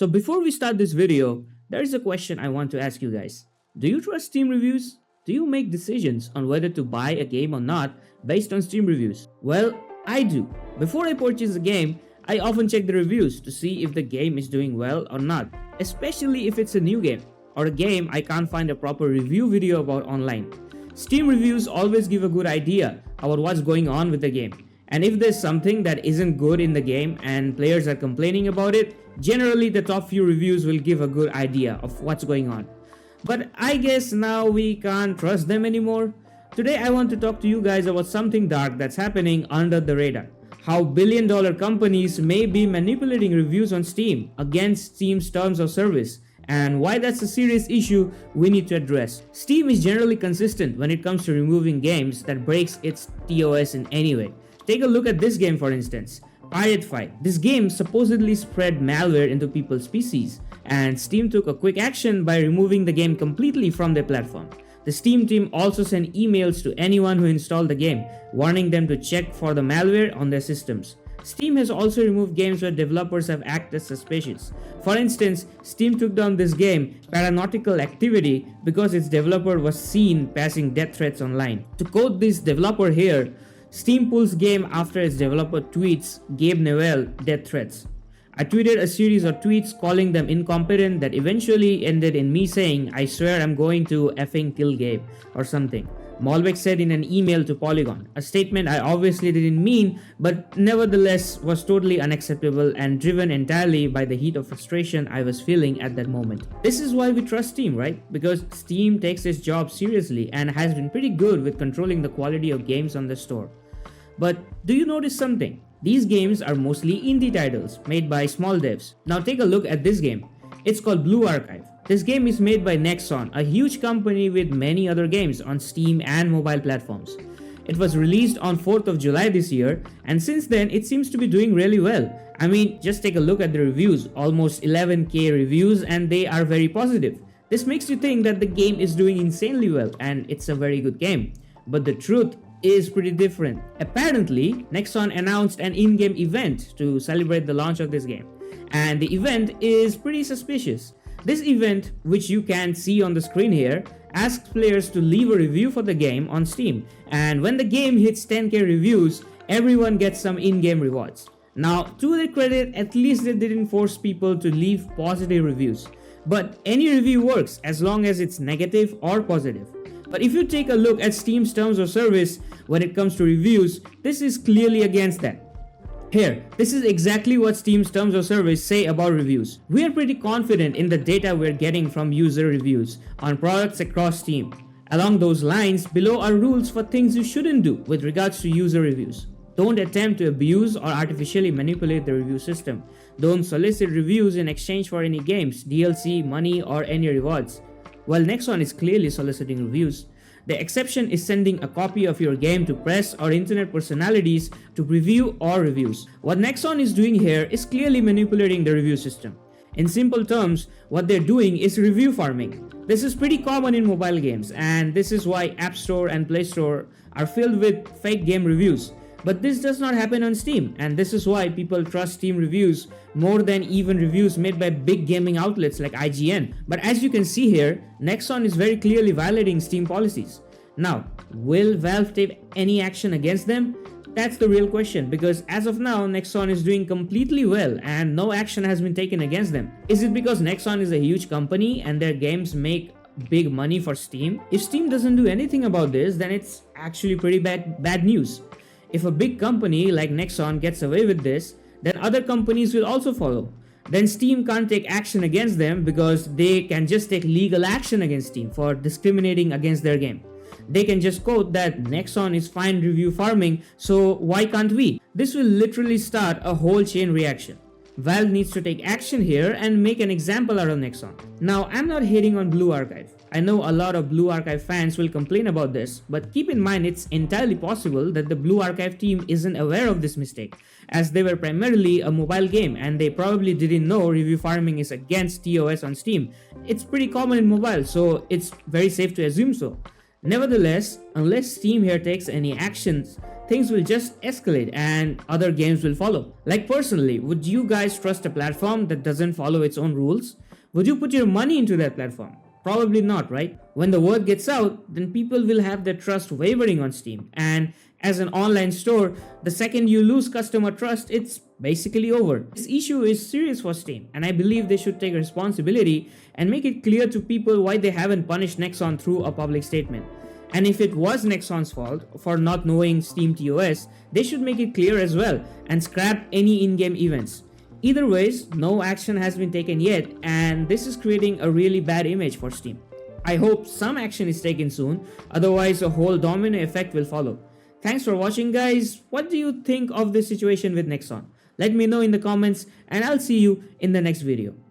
So before we start this video, there is a question I want to ask you guys. Do you trust Steam reviews? Do you make decisions on whether to buy a game or not based on Steam reviews? Well, I do. Before I purchase a game, I often check the reviews to see if the game is doing well or not, especially if it's a new game or a game I can't find a proper review video about online. Steam reviews always give a good idea about what's going on with the game. And if there's something that isn't good in the game and players are complaining about it, generally the top few reviews will give a good idea of what's going on. But I guess now we can't trust them anymore. Today I want to talk to you guys about something dark that's happening under the radar. How billion-dollar companies may be manipulating reviews on Steam against Steam's terms of service, and why that's a serious issue we need to address. Steam is generally consistent when it comes to removing games that breaks its TOS in any way. Take a look at this game, for instance, Pirate Fight. This game supposedly spread malware into people's PCs, and Steam took a quick action by removing the game completely from their platform. The Steam team also sent emails to anyone who installed the game, warning them to check for the malware on their systems. Steam has also removed games where developers have acted suspicious. For instance, Steam took down this game, Paranautical Activity, because its developer was seen passing death threats online. To quote this developer here, Steam pulls game after its developer tweets Gabe Newell death threats. I tweeted a series of tweets calling them incompetent that eventually ended in me saying, I swear I'm going to effing kill Gabe, or something. Malbec said in an email to Polygon, a statement I obviously didn't mean, but nevertheless was totally unacceptable and driven entirely by the heat of frustration I was feeling at that moment. This is why we trust Steam, right? Because Steam takes its job seriously and has been pretty good with controlling the quality of games on the store. But do you notice something? These games are mostly indie titles made by small devs. Now take a look at this game. It's called Blue Archive. This game is made by Nexon, a huge company with many other games on Steam and mobile platforms. It was released on 4th of July this year, and since then it seems to be doing really well. I mean, just take a look at the reviews, almost 11k reviews, and they are very positive. This makes you think that the game is doing insanely well and it's a very good game. But the truth is pretty different. Apparently, Nexon announced an in-game event to celebrate the launch of this game, and the event is pretty suspicious. This event, which you can see on the screen here, asks players to leave a review for the game on Steam, and when the game hits 10k reviews, everyone gets some in-game rewards. Now, to their credit, at least they didn't force people to leave positive reviews, but any review works as long as it's negative or positive. But if you take a look at Steam's terms of service when it comes to reviews, this is clearly against that. Here, this is exactly what Steam's terms of service say about reviews. We are pretty confident in the data we're getting from user reviews on products across Steam. Along those lines, below are rules for things you shouldn't do with regards to user reviews. Don't attempt to abuse or artificially manipulate the review system. Don't solicit reviews in exchange for any games, DLC, money, or any rewards. While Nexon is clearly soliciting reviews, the exception is sending a copy of your game to press or internet personalities to preview or reviews. What Nexon is doing here is clearly manipulating the review system. In simple terms, what they're doing is review farming. This is pretty common in mobile games, and this is why App Store and Play Store are filled with fake game reviews. But this does not happen on Steam, and this is why people trust Steam reviews more than even reviews made by big gaming outlets like IGN. But as you can see here, Nexon is very clearly violating Steam policies. Now, will Valve take any action against them? That's the real question, because as of now, Nexon is doing completely well and no action has been taken against them. Is it because Nexon is a huge company and their games make big money for Steam? If Steam doesn't do anything about this, then it's actually pretty bad news. If a big company like Nexon gets away with this, then other companies will also follow. Then Steam can't take action against them because they can just take legal action against Steam for discriminating against their game. They can just quote that Nexon is fine review farming, so why can't we? This will literally start a whole chain reaction. Valve needs to take action here and make an example out of Nexon. Now, I'm not hating on Blue Archive. I know a lot of Blue Archive fans will complain about this, but keep in mind it's entirely possible that the Blue Archive team isn't aware of this mistake, as they were primarily a mobile game and they probably didn't know review farming is against TOS on Steam. It's pretty common in mobile, so it's very safe to assume so. Nevertheless, unless Steam here takes any actions, things will just escalate and other games will follow. Like personally, would you guys trust a platform that doesn't follow its own rules? Would you put your money into that platform? Probably not, right? When the word gets out, then people will have their trust wavering on Steam. And as an online store, the second you lose customer trust, it's basically over. This issue is serious for Steam, and I believe they should take responsibility and make it clear to people why they haven't punished Nexon through a public statement. And if it was Nexon's fault for not knowing Steam TOS, they should make it clear as well and scrap any in-game events. Either ways, no action has been taken yet, and this is creating a really bad image for Steam. I hope some action is taken soon, otherwise a whole domino effect will follow. Thanks for watching, guys. What do you think of this situation with Nexon? Let me know in the comments, and I'll see you in the next video.